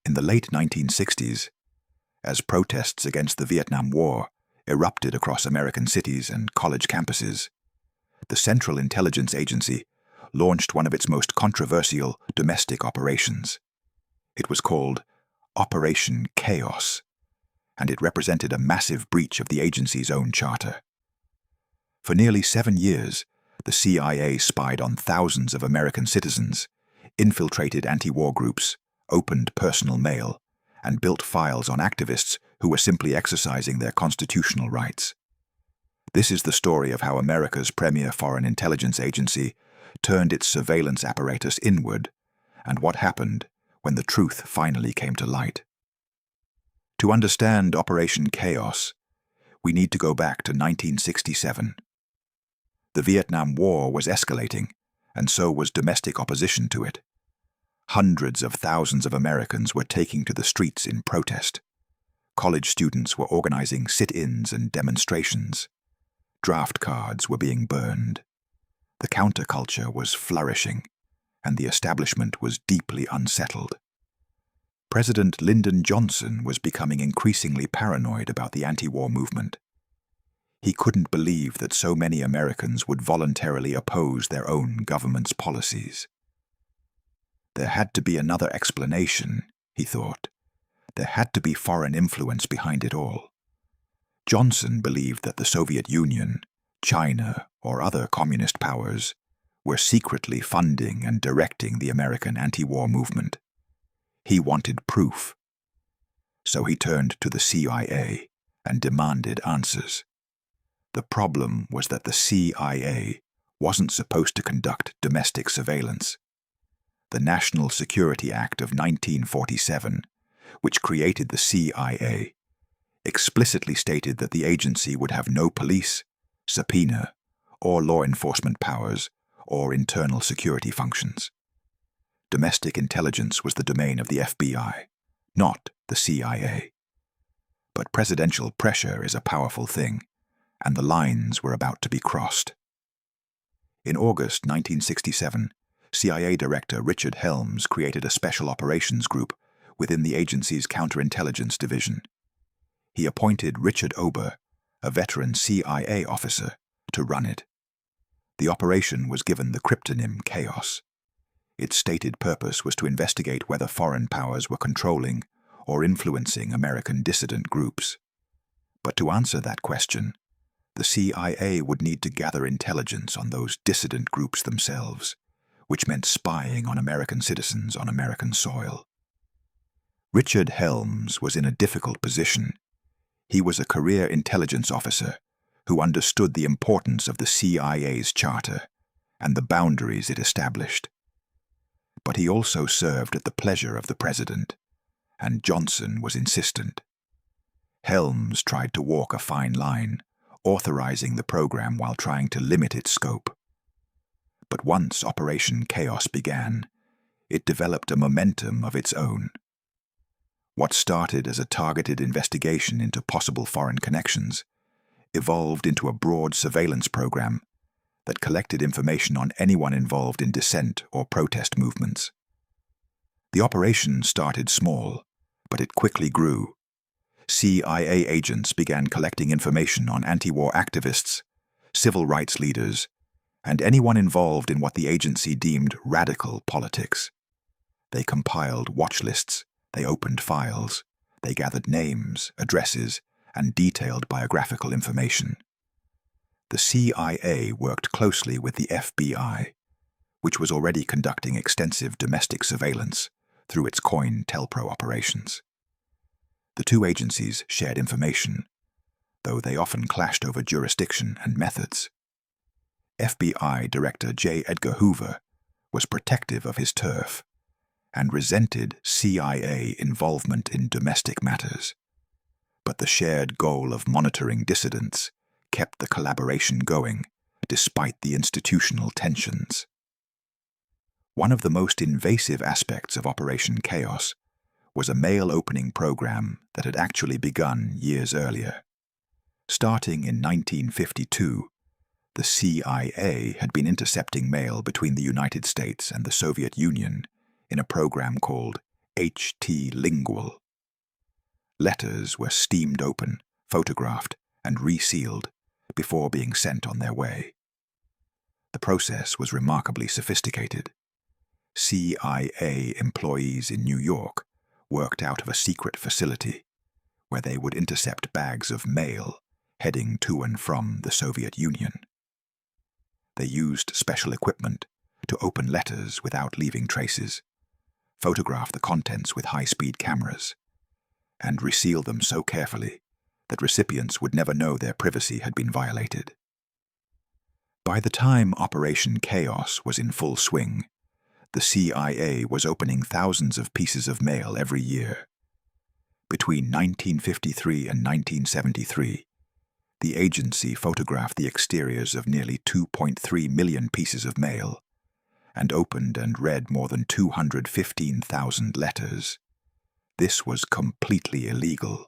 In the late 1960s, as protests against the Vietnam War erupted across American cities and college campuses, the Central Intelligence Agency launched one of its most controversial domestic operations. It was called Operation Chaos, and it represented a massive breach of the agency's own charter. For nearly 7 years, the CIA spied on thousands of American citizens, infiltrated anti-war groups, opened personal mail, and built files on activists who were simply exercising their constitutional rights. This is the story of how America's premier foreign intelligence agency turned its surveillance apparatus inward, and what happened when the truth finally came to light. To understand Operation Chaos, we need to go back to 1967. The Vietnam War was escalating, and so was domestic opposition to it. Hundreds of thousands of Americans were taking to the streets in protest. College students were organizing sit-ins and demonstrations. Draft cards were being burned. The counterculture was flourishing, and the establishment was deeply unsettled. President Lyndon Johnson was becoming increasingly paranoid about the anti-war movement. He couldn't believe that so many Americans would voluntarily oppose their own government's policies. There had to be another explanation, he thought. There had to be foreign influence behind it all. Johnson believed that the Soviet Union, China, or other communist powers were secretly funding and directing the American anti-war movement. He wanted proof. So he turned to the CIA and demanded answers. The problem was that the CIA wasn't supposed to conduct domestic surveillance. The National Security Act of 1947, which created the CIA, explicitly stated that the agency would have no police, subpoena, or law enforcement powers, or internal security functions. Domestic intelligence was the domain of the FBI, not the CIA. But presidential pressure is a powerful thing, and the lines were about to be crossed. In August 1967, CIA Director Richard Helms created a special operations group within the agency's counterintelligence division. He appointed Richard Ober, a veteran CIA officer, to run it. The operation was given the cryptonym Chaos. Its stated purpose was to investigate whether foreign powers were controlling or influencing American dissident groups. But to answer that question, the CIA would need to gather intelligence on those dissident groups themselves, which meant spying on American citizens on American soil. Richard Helms was in a difficult position. He was a career intelligence officer who understood the importance of the CIA's charter and the boundaries it established. But he also served at the pleasure of the president, and Johnson was insistent. Helms tried to walk a fine line, authorizing the program while trying to limit its scope. But once Operation Chaos began, it developed a momentum of its own. What started as a targeted investigation into possible foreign connections evolved into a broad surveillance program that collected information on anyone involved in dissent or protest movements. The operation started small, but it quickly grew. CIA agents began collecting information on anti-war activists, civil rights leaders, and anyone involved in what the agency deemed radical politics. They compiled watch lists, they opened files, they gathered names, addresses, and detailed biographical information. The CIA worked closely with the FBI, which was already conducting extensive domestic surveillance through its COINTELPRO operations. The two agencies shared information, though they often clashed over jurisdiction and methods. FBI Director J. Edgar Hoover was protective of his turf and resented CIA involvement in domestic matters. But the shared goal of monitoring dissidents kept the collaboration going, despite the institutional tensions. One of the most invasive aspects of Operation Chaos was a mail-opening program that had actually begun years earlier. Starting in 1952, the CIA had been intercepting mail between the United States and the Soviet Union in a program called HT lingual. Letters were steamed open, photographed, and resealed before being sent on their way. The process was remarkably sophisticated. CIA employees in New York worked out of a secret facility where they would intercept bags of mail heading to and from the Soviet Union. They used special equipment to open letters without leaving traces, photograph the contents with high-speed cameras, and reseal them so carefully that recipients would never know their privacy had been violated. By the time Operation Chaos was in full swing, the CIA was opening thousands of pieces of mail every year. Between 1953 and 1973, the agency photographed the exteriors of nearly 2.3 million pieces of mail and opened and read more than 215,000 letters. This was completely illegal.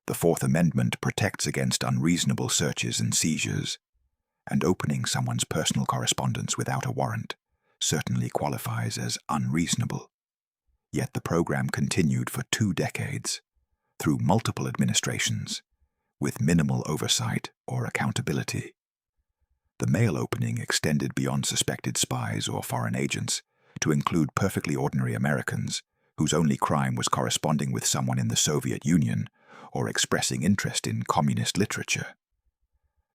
The Fourth Amendment protects against unreasonable searches and seizures, and opening someone's personal correspondence without a warrant certainly qualifies as unreasonable. Yet the program continued for 2 decades, through multiple administrations, with minimal oversight or accountability. The mail opening extended beyond suspected spies or foreign agents to include perfectly ordinary Americans whose only crime was corresponding with someone in the Soviet Union or expressing interest in communist literature.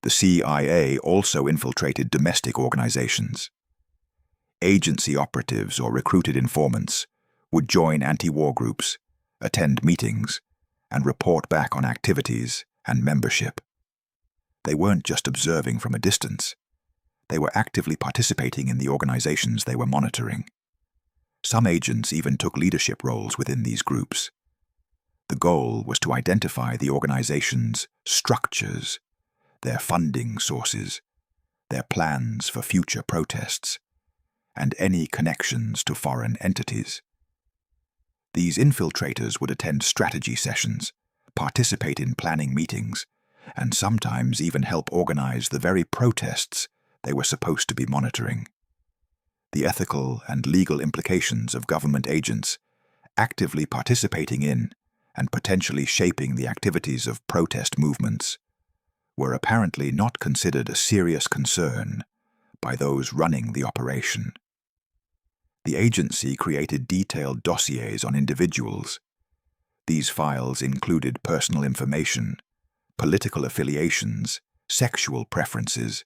The CIA also infiltrated domestic organizations. Agency operatives or recruited informants would join anti-war groups, attend meetings, and report back on activities and membership. They weren't just observing from a distance. They were actively participating in the organizations they were monitoring. Some agents even took leadership roles within these groups. The goal was to identify the organization's structures, their funding sources, their plans for future protests, and any connections to foreign entities. These infiltrators would attend strategy sessions, participate in planning meetings, and sometimes even help organize the very protests they were supposed to be monitoring. The ethical and legal implications of government agents actively participating in and potentially shaping the activities of protest movements were apparently not considered a serious concern by those running the operation. The agency created detailed dossiers on individuals. These files included personal information, political affiliations, sexual preferences,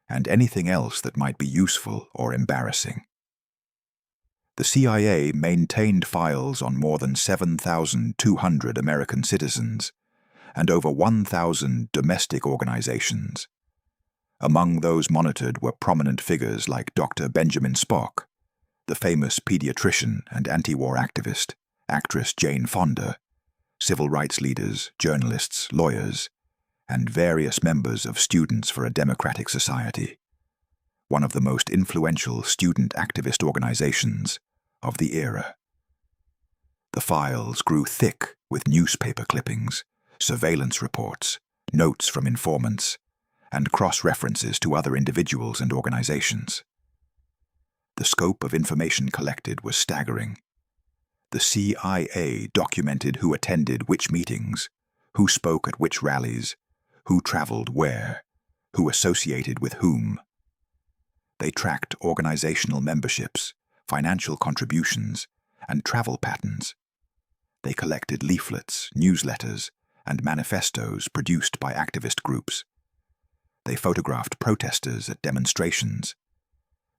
and anything else that might be useful or embarrassing. The CIA maintained files on more than 7,200 American citizens and over 1,000 domestic organizations. Among those monitored were prominent figures like Dr. Benjamin Spock, the famous pediatrician and anti-war activist, actress Jane Fonda, civil rights leaders, journalists, lawyers, and various members of Students for a Democratic Society, one of the most influential student activist organizations of the era. The files grew thick with newspaper clippings, surveillance reports, notes from informants, and cross-references to other individuals and organizations. The scope of information collected was staggering. The CIA documented who attended which meetings, who spoke at which rallies, who traveled where, who associated with whom. They tracked organizational memberships, financial contributions, and travel patterns. They collected leaflets, newsletters, and manifestos produced by activist groups. They photographed protesters at demonstrations.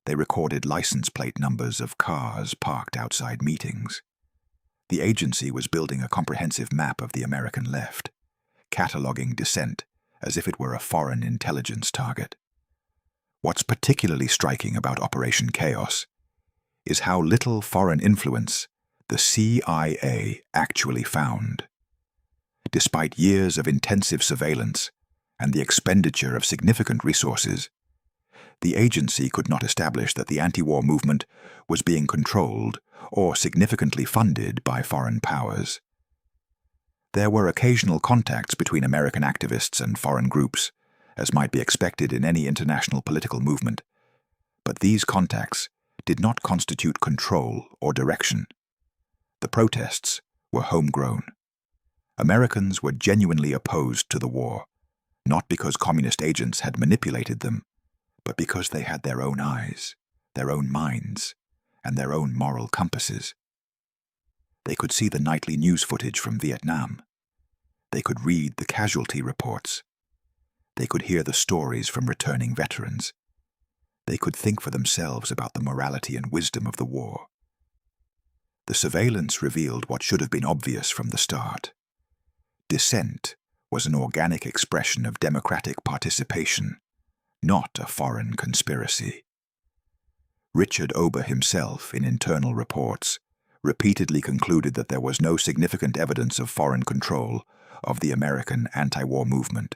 They recorded license plate numbers of cars parked outside meetings. The agency was building a comprehensive map of the American left, cataloging dissent as if it were a foreign intelligence target. What's particularly striking about Operation Chaos is how little foreign influence the CIA actually found. Despite years of intensive surveillance and the expenditure of significant resources, the agency could not establish that the anti-war movement was being controlled or significantly funded by foreign powers. There were occasional contacts between American activists and foreign groups, as might be expected in any international political movement, but these contacts did not constitute control or direction. The protests were homegrown. Americans were genuinely opposed to the war, not because communist agents had manipulated them, but because they had their own eyes, their own minds, and their own moral compasses. They could see the nightly news footage from Vietnam. They could read the casualty reports. They could hear the stories from returning veterans. They could think for themselves about the morality and wisdom of the war. The surveillance revealed what should have been obvious from the start. Dissent was an organic expression of democratic participation, not a foreign conspiracy. Richard Ober himself, in internal reports, repeatedly concluded that there was no significant evidence of foreign control of the American anti-war movement.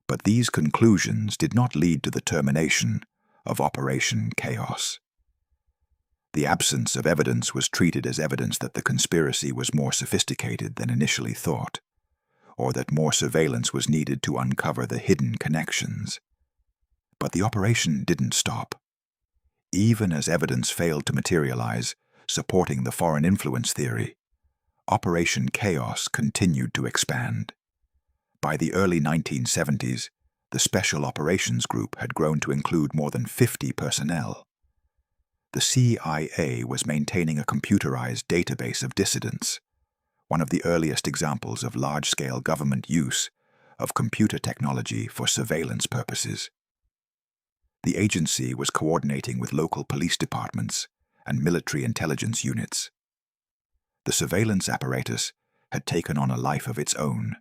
But these conclusions did not lead to the termination of Operation Chaos. The absence of evidence was treated as evidence that the conspiracy was more sophisticated than initially thought, or that more surveillance was needed to uncover the hidden connections. But the operation didn't stop. Even as evidence failed to materialize, supporting the foreign influence theory, Operation Chaos continued to expand. By the early 1970s, the Special Operations Group had grown to include more than 50 personnel. The CIA was maintaining a computerized database of dissidents, one of the earliest examples of large-scale government use of computer technology for surveillance purposes. The agency was coordinating with local police departments and military intelligence units. The surveillance apparatus had taken on a life of its own,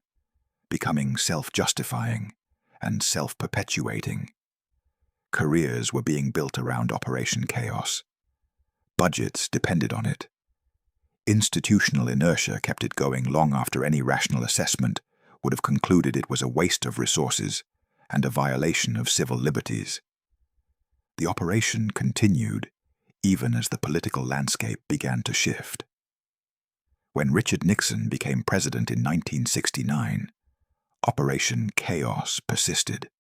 becoming self-justifying and self-perpetuating. Careers were being built around Operation Chaos. Budgets depended on it. Institutional inertia kept it going long after any rational assessment would have concluded it was a waste of resources and a violation of civil liberties. The operation continued even as the political landscape began to shift. When Richard Nixon became president in 1969, Operation Chaos persisted.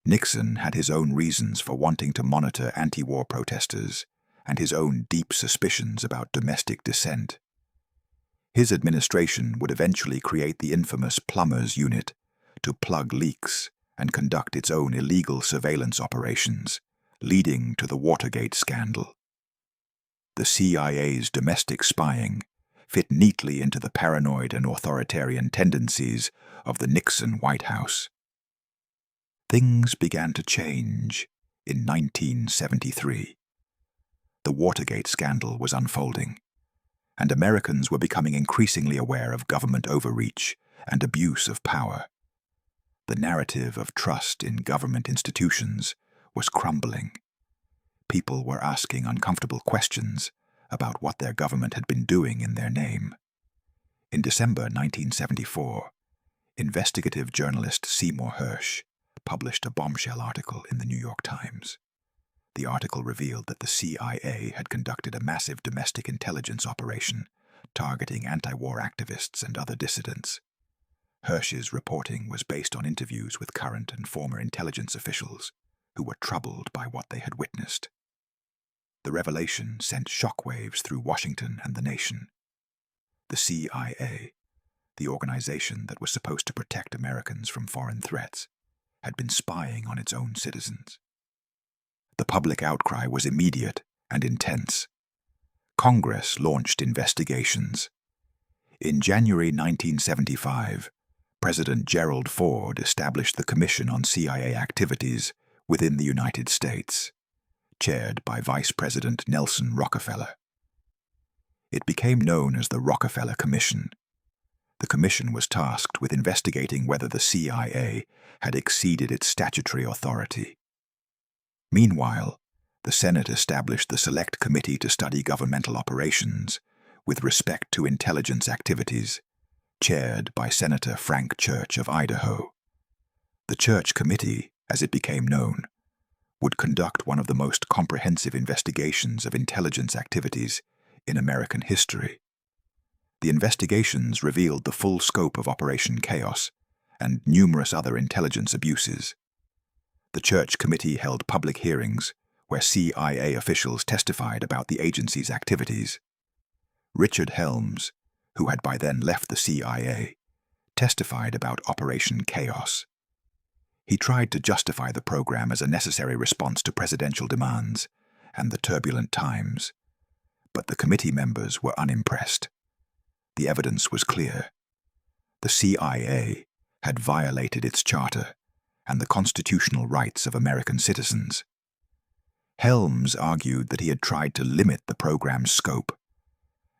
Nixon had his own reasons for wanting to monitor anti-war protesters and his own deep suspicions about domestic dissent. His administration would eventually create the infamous Plumbers Unit to plug leaks and conduct its own illegal surveillance operations, leading to the Watergate scandal. The CIA's domestic spying fit neatly into the paranoid and authoritarian tendencies of the Nixon White House. Things began to change in 1973. The Watergate scandal was unfolding, and Americans were becoming increasingly aware of government overreach and abuse of power. The narrative of trust in government institutions was crumbling. People were asking uncomfortable questions about what their government had been doing in their name. In December 1974, investigative journalist Seymour Hersh published a bombshell article in the New York Times. The article revealed that the CIA had conducted a massive domestic intelligence operation targeting anti-war activists and other dissidents. Hersh's reporting was based on interviews with current and former intelligence officials who were troubled by what they had witnessed. The revelation sent shockwaves through Washington and the nation. The CIA, the organization that was supposed to protect Americans from foreign threats, had been spying on its own citizens. The public outcry was immediate and intense. Congress launched investigations. In January 1975, President Gerald Ford established the Commission on CIA Activities within the United States, chaired by Vice President Nelson Rockefeller. It became known as the Rockefeller Commission. The commission was tasked with investigating whether the CIA had exceeded its statutory authority. Meanwhile, the Senate established the Select Committee to study governmental operations with respect to intelligence activities, chaired by Senator Frank Church of Idaho. The Church Committee, as it became known, would conduct one of the most comprehensive investigations of intelligence activities in American history. The investigations revealed the full scope of Operation Chaos and numerous other intelligence abuses. The Church Committee held public hearings where CIA officials testified about the agency's activities. Richard Helms, who had by then left the CIA, testified about Operation Chaos. He tried to justify the program as a necessary response to presidential demands and the turbulent times, but the committee members were unimpressed. The evidence was clear. The CIA had violated its charter and the constitutional rights of American citizens. Helms argued that he had tried to limit the program's scope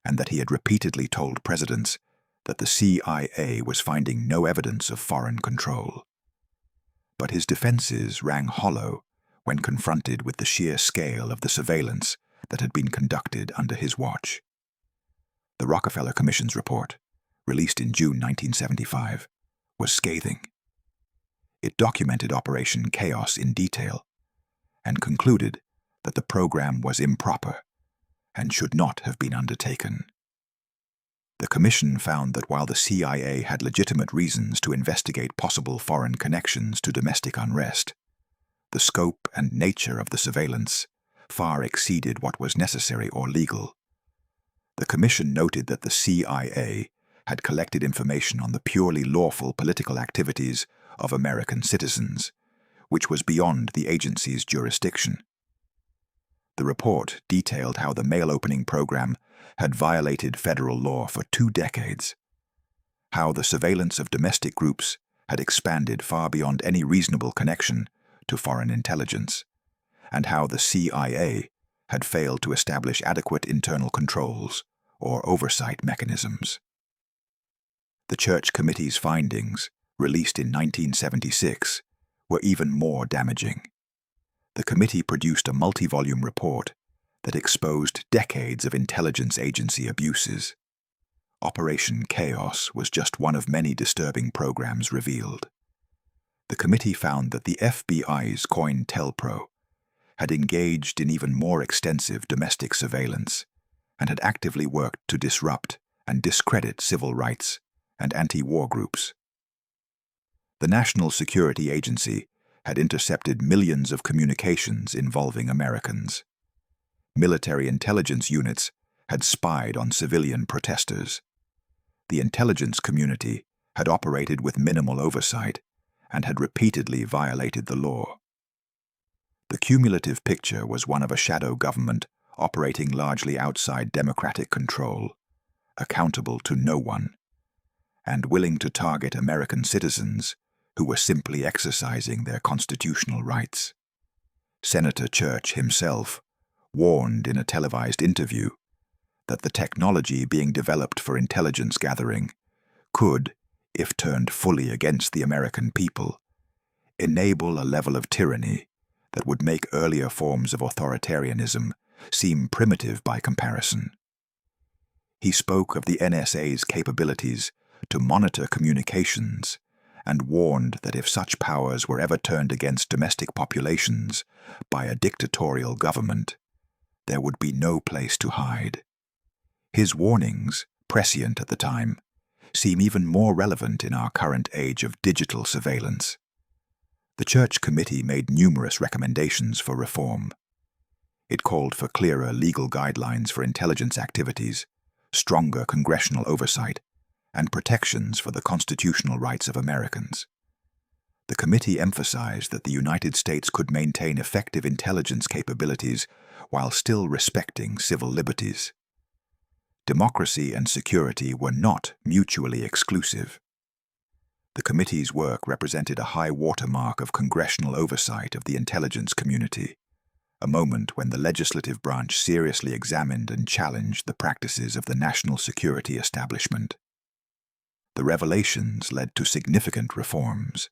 and that he had repeatedly told presidents that the CIA was finding no evidence of foreign control. But his defenses rang hollow when confronted with the sheer scale of the surveillance that had been conducted under his watch. The Rockefeller Commission's report, released in June 1975, was scathing. It documented Operation Chaos in detail and concluded that the program was improper and should not have been undertaken. The Commission found that while the CIA had legitimate reasons to investigate possible foreign connections to domestic unrest, the scope and nature of the surveillance far exceeded what was necessary or legal. The Commission noted that the CIA had collected information on the purely lawful political activities of American citizens, which was beyond the agency's jurisdiction. The report detailed how the mail-opening program had violated federal law for 2 decades, how the surveillance of domestic groups had expanded far beyond any reasonable connection to foreign intelligence, and how the CIA had failed to establish adequate internal controls or oversight mechanisms. The Church Committee's findings, released in 1976, were even more damaging. The committee produced a multi-volume report that exposed decades of intelligence agency abuses. Operation Chaos was just one of many disturbing programs revealed. The committee found that the FBI's COINTELPRO had engaged in even more extensive domestic surveillance and had actively worked to disrupt and discredit civil rights and anti-war groups. The National Security Agency had intercepted millions of communications involving Americans. Military intelligence units had spied on civilian protesters. The intelligence community had operated with minimal oversight and had repeatedly violated the law. The cumulative picture was one of a shadow government operating largely outside democratic control, accountable to no one, and willing to target American citizens who were simply exercising their constitutional rights. Senator Church himself warned in a televised interview that the technology being developed for intelligence gathering could, if turned fully against the American people, enable a level of tyranny that would make earlier forms of authoritarianism seem primitive by comparison. He spoke of the NSA's capabilities to monitor communications and warned that if such powers were ever turned against domestic populations by a dictatorial government, there would be no place to hide. His warnings, prescient at the time, seem even more relevant in our current age of digital surveillance. The Church Committee made numerous recommendations for reform. It called for clearer legal guidelines for intelligence activities, stronger congressional oversight, and protections for the constitutional rights of Americans. The committee emphasized that the United States could maintain effective intelligence capabilities while still respecting civil liberties. Democracy and security were not mutually exclusive. The committee's work represented a high watermark of congressional oversight of the intelligence community, a moment when the legislative branch seriously examined and challenged the practices of the national security establishment. The revelations led to significant reforms.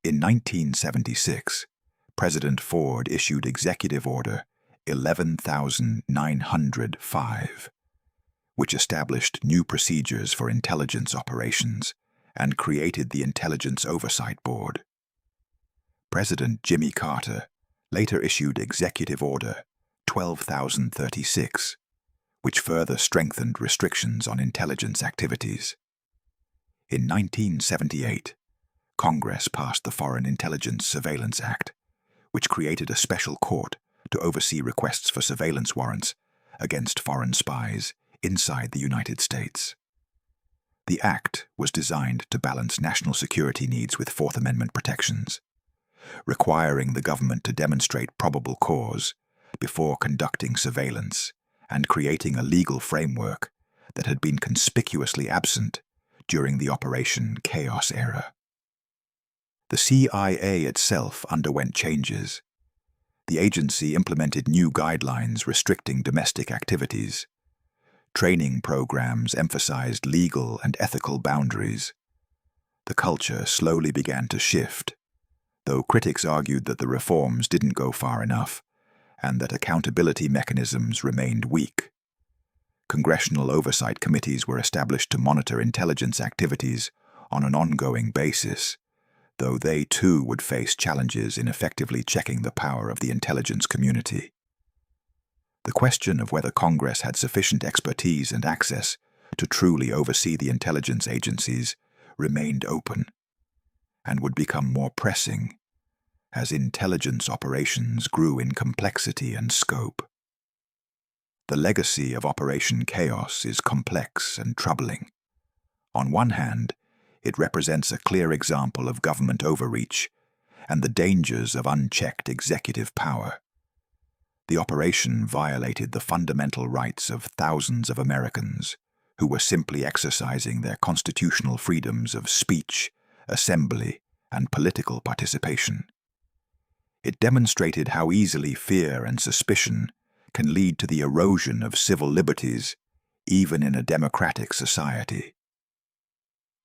In 1976, President Ford issued Executive Order 11,905, which established new procedures for intelligence operations and created the Intelligence Oversight Board. President Jimmy Carter later issued Executive Order 12,036, which further strengthened restrictions on intelligence activities. In 1978, Congress passed the Foreign Intelligence Surveillance Act, which created a special court to oversee requests for surveillance warrants against foreign spies inside the United States. The act was designed to balance national security needs with Fourth Amendment protections, requiring the government to demonstrate probable cause before conducting surveillance and creating a legal framework that had been conspicuously absent during the Operation Chaos era. The CIA itself underwent changes. The agency implemented new guidelines restricting domestic activities. Training programs emphasized legal and ethical boundaries. The culture slowly began to shift, though critics argued that the reforms didn't go far enough and that accountability mechanisms remained weak. Congressional oversight committees were established to monitor intelligence activities on an ongoing basis, though they too would face challenges in effectively checking the power of the intelligence community. The question of whether Congress had sufficient expertise and access to truly oversee the intelligence agencies remained open, and would become more pressing as intelligence operations grew in complexity and scope. The legacy of Operation Chaos is complex and troubling. On one hand, it represents a clear example of government overreach and the dangers of unchecked executive power. The operation violated the fundamental rights of thousands of Americans who were simply exercising their constitutional freedoms of speech, assembly, and political participation. It demonstrated how easily fear and suspicion can lead to the erosion of civil liberties, even in a democratic society.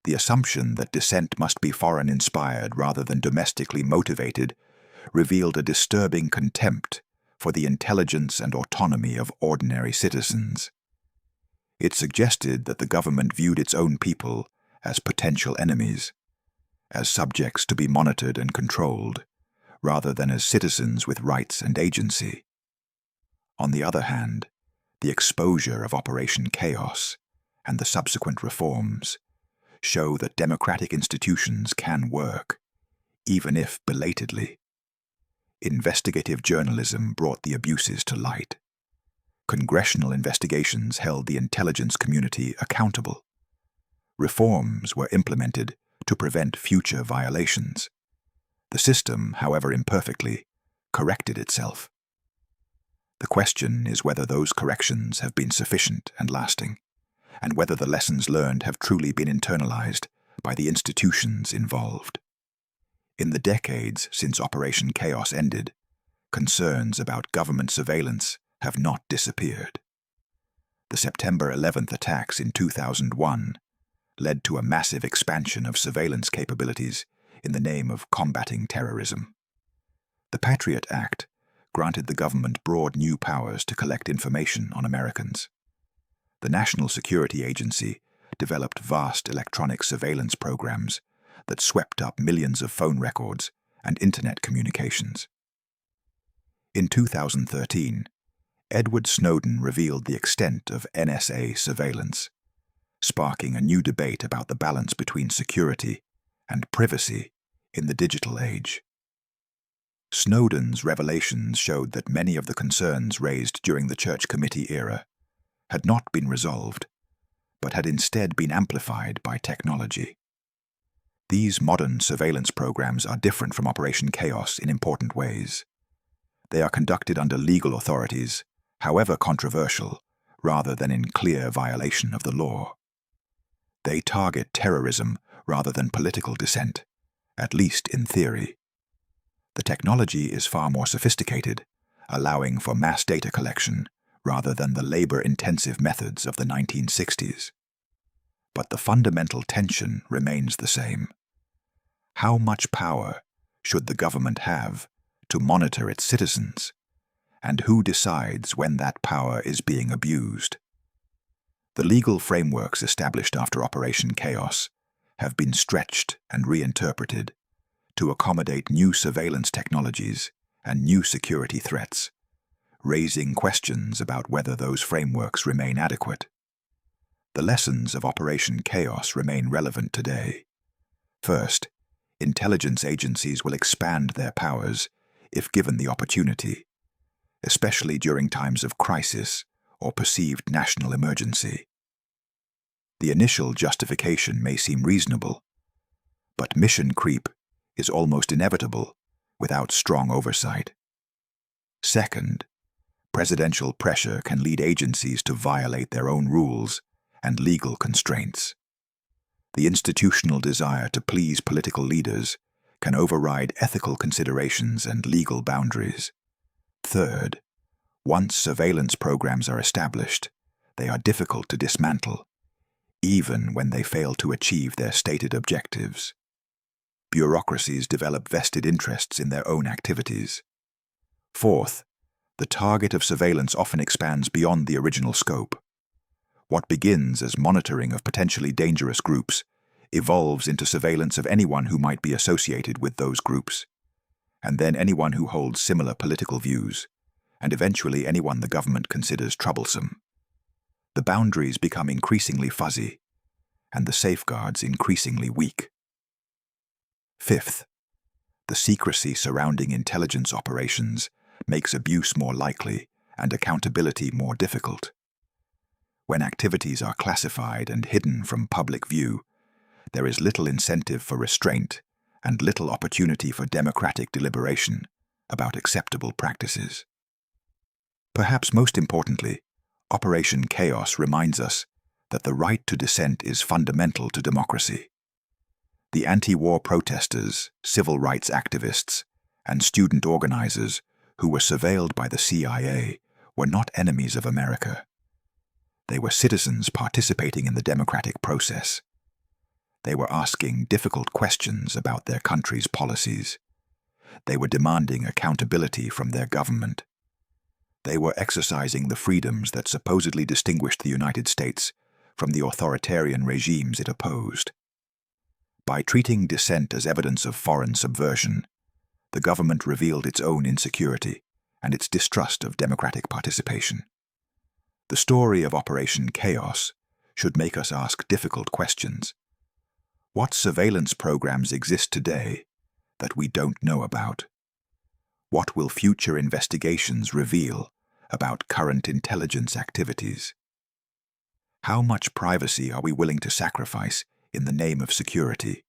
The assumption that dissent must be foreign-inspired rather than domestically motivated revealed a disturbing contempt for the intelligence and autonomy of ordinary citizens. It suggested that the government viewed its own people as potential enemies, as subjects to be monitored and controlled, rather than as citizens with rights and agency. On the other hand, the exposure of Operation Chaos and the subsequent reforms show that democratic institutions can work, even if belatedly. Investigative journalism brought the abuses to light. Congressional investigations held the intelligence community accountable. Reforms were implemented to prevent future violations. The system, however imperfectly, corrected itself. The question is whether those corrections have been sufficient and lasting, and whether the lessons learned have truly been internalized by the institutions involved. In the decades since Operation Chaos ended, concerns about government surveillance have not disappeared. The September 11th attacks in 2001 led to a massive expansion of surveillance capabilities in the name of combating terrorism. The Patriot Act granted the government broad new powers to collect information on Americans. The National Security Agency developed vast electronic surveillance programs that swept up millions of phone records and internet communications. In 2013, Edward Snowden revealed the extent of NSA surveillance, sparking a new debate about the balance between security and privacy in the digital age. Snowden's revelations showed that many of the concerns raised during the Church Committee era had not been resolved, but had instead been amplified by technology. These modern surveillance programs are different from Operation Chaos in important ways. They are conducted under legal authorities, however controversial, rather than in clear violation of the law. They target terrorism rather than political dissent, at least in theory. The technology is far more sophisticated, allowing for mass data collection rather than the labor-intensive methods of the 1960s. But the fundamental tension remains the same. How much power should the government have to monitor its citizens, and who decides when that power is being abused? The legal frameworks established after Operation Chaos have been stretched and reinterpreted to accommodate new surveillance technologies and new security threats, raising questions about whether those frameworks remain adequate. The lessons of Operation Chaos remain relevant today. First, intelligence agencies will expand their powers if given the opportunity, especially during times of crisis or perceived national emergency. The initial justification may seem reasonable, but mission creep is almost inevitable without strong oversight. Second, presidential pressure can lead agencies to violate their own rules and legal constraints. The institutional desire to please political leaders can override ethical considerations and legal boundaries. Third, once surveillance programs are established, they are difficult to dismantle, even when they fail to achieve their stated objectives. Bureaucracies develop vested interests in their own activities. Fourth, the target of surveillance often expands beyond the original scope. What begins as monitoring of potentially dangerous groups evolves into surveillance of anyone who might be associated with those groups, and then anyone who holds similar political views, and eventually anyone the government considers troublesome. The boundaries become increasingly fuzzy, and the safeguards increasingly weak. Fifth, the secrecy surrounding intelligence operations makes abuse more likely and accountability more difficult. When activities are classified and hidden from public view, there is little incentive for restraint and little opportunity for democratic deliberation about acceptable practices. Perhaps most importantly, Operation Chaos reminds us that the right to dissent is fundamental to democracy. The anti-war protesters, civil rights activists, and student organizers who were surveilled by the CIA were not enemies of America. They were citizens participating in the democratic process. They were asking difficult questions about their country's policies. They were demanding accountability from their government. They were exercising the freedoms that supposedly distinguished the United States from the authoritarian regimes it opposed. By treating dissent as evidence of foreign subversion, the government revealed its own insecurity and its distrust of democratic participation. The story of Operation Chaos should make us ask difficult questions. What surveillance programs exist today that we don't know about? What will future investigations reveal about current intelligence activities? How much privacy are we willing to sacrifice in the name of security?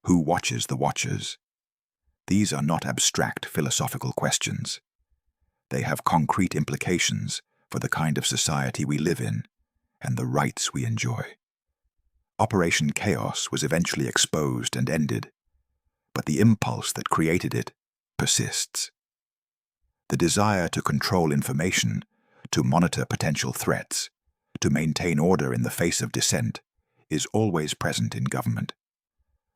Who watches the watchers? These are not abstract philosophical questions. They have concrete implications for the kind of society we live in and the rights we enjoy. Operation Chaos was eventually exposed and ended, but the impulse that created it persists. The desire to control information, to monitor potential threats, to maintain order in the face of dissent, is always present in government.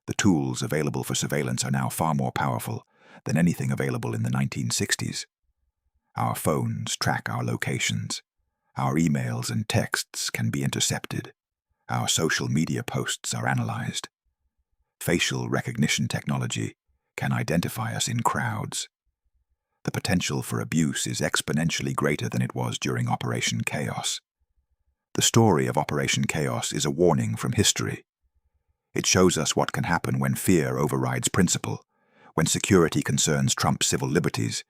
The tools available for surveillance are now far more powerful than anything available in the 1960s. Our phones track our locations. Our emails and texts can be intercepted. Our social media posts are analyzed. Facial recognition technology can identify us in crowds. The potential for abuse is exponentially greater than it was during Operation Chaos. The story of Operation Chaos is a warning from history. It shows us what can happen when fear overrides principle, when security concerns trump civil liberties,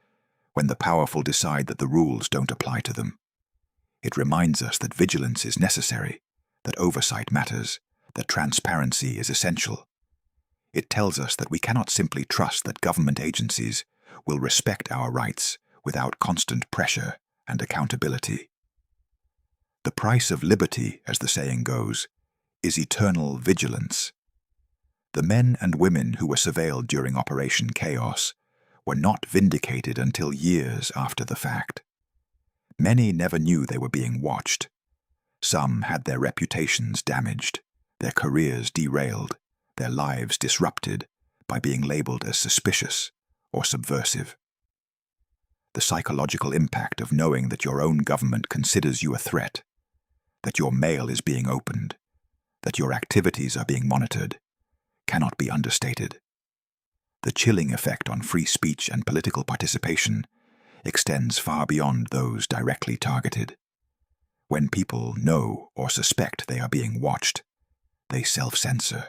when the powerful decide that the rules don't apply to them. It reminds us that vigilance is necessary, that oversight matters, that transparency is essential. It tells us that we cannot simply trust that government agencies will respect our rights without constant pressure and accountability. The price of liberty, as the saying goes, is eternal vigilance. The men and women who were surveilled during Operation Chaos were not vindicated until years after the fact. Many never knew they were being watched. Some had their reputations damaged, their careers derailed, their lives disrupted by being labeled as suspicious or subversive. The psychological impact of knowing that your own government considers you a threat, that your mail is being opened, that your activities are being monitored, cannot be understated. The chilling effect on free speech and political participation extends far beyond those directly targeted. When people know or suspect they are being watched, they self-censor.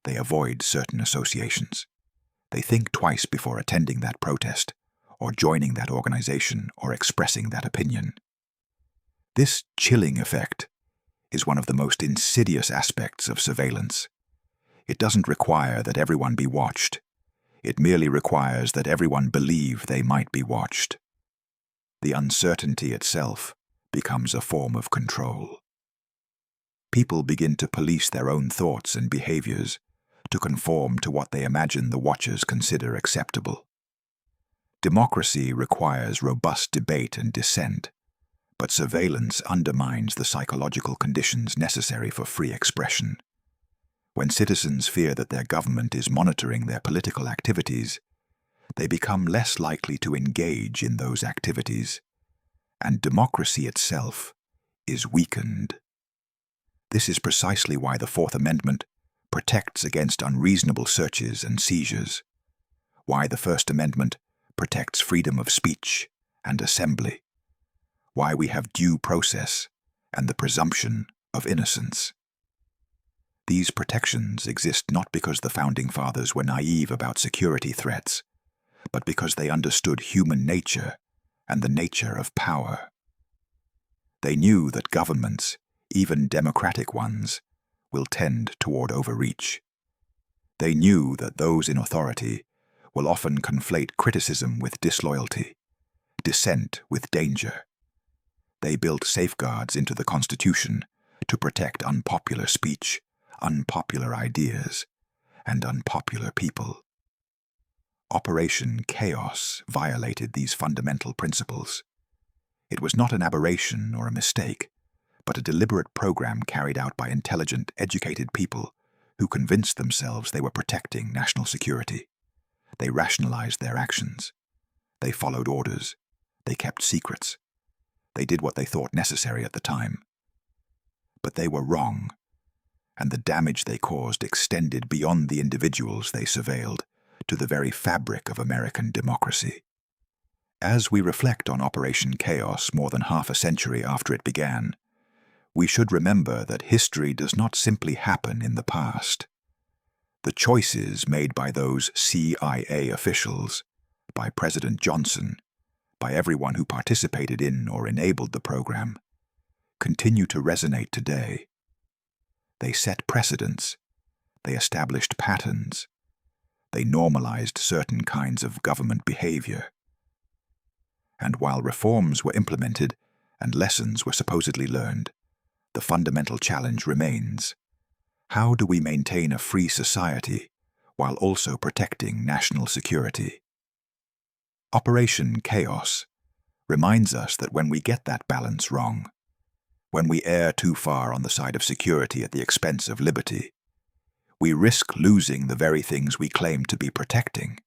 They avoid certain associations. They think twice before attending that protest, or joining that organization, or expressing that opinion. This chilling effect is one of the most insidious aspects of surveillance. It doesn't require that everyone be watched. It merely requires that everyone believe they might be watched. The uncertainty itself becomes a form of control. People begin to police their own thoughts and behaviors to conform to what they imagine the watchers consider acceptable. Democracy requires robust debate and dissent, but surveillance undermines the psychological conditions necessary for free expression. When citizens fear that their government is monitoring their political activities, they become less likely to engage in those activities, and democracy itself is weakened. This is precisely why the Fourth Amendment protects against unreasonable searches and seizures, why the First Amendment protects freedom of speech and assembly, why we have due process and the presumption of innocence. These protections exist not because the Founding Fathers were naive about security threats, but because they understood human nature and the nature of power. They knew that governments, even democratic ones, will tend toward overreach. They knew that those in authority will often conflate criticism with disloyalty, dissent with danger. They built safeguards into the Constitution to protect unpopular speech, unpopular ideas, and unpopular people. Operation Chaos violated these fundamental principles. It was not an aberration or a mistake, but a deliberate program carried out by intelligent, educated people who convinced themselves they were protecting national security. They rationalized their actions. They followed orders. They kept secrets. They did what they thought necessary at the time. But they were wrong, and the damage they caused extended beyond the individuals they surveilled to the very fabric of American democracy. As we reflect on Operation Chaos more than half a century after it began, we should remember that history does not simply happen in the past. The choices made by those CIA officials, by President Johnson, by everyone who participated in or enabled the program, continue to resonate today. They set precedents. They established patterns. They normalized certain kinds of government behavior. And while reforms were implemented and lessons were supposedly learned, the fundamental challenge remains. How do we maintain a free society while also protecting national security? Operation Chaos reminds us that when we get that balance wrong, when we err too far on the side of security at the expense of liberty, we risk losing the very things we claim to be protecting.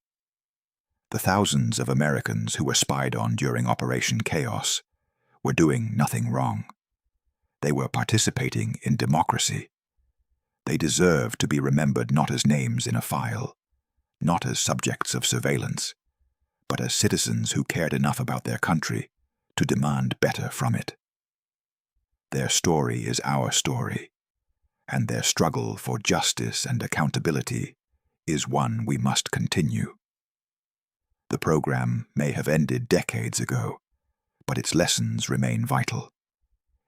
The thousands of Americans who were spied on during Operation Chaos were doing nothing wrong. They were participating in democracy. They deserve to be remembered not as names in a file, not as subjects of surveillance, but as citizens who cared enough about their country to demand better from it. Their story is our story, and their struggle for justice and accountability is one we must continue. The program may have ended decades ago, but its lessons remain vital.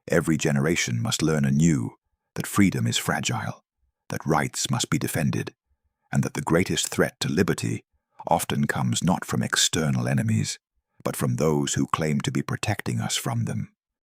Every generation must learn anew that freedom is fragile, that rights must be defended, and that the greatest threat to liberty often comes not from external enemies, but from those who claim to be protecting us from them.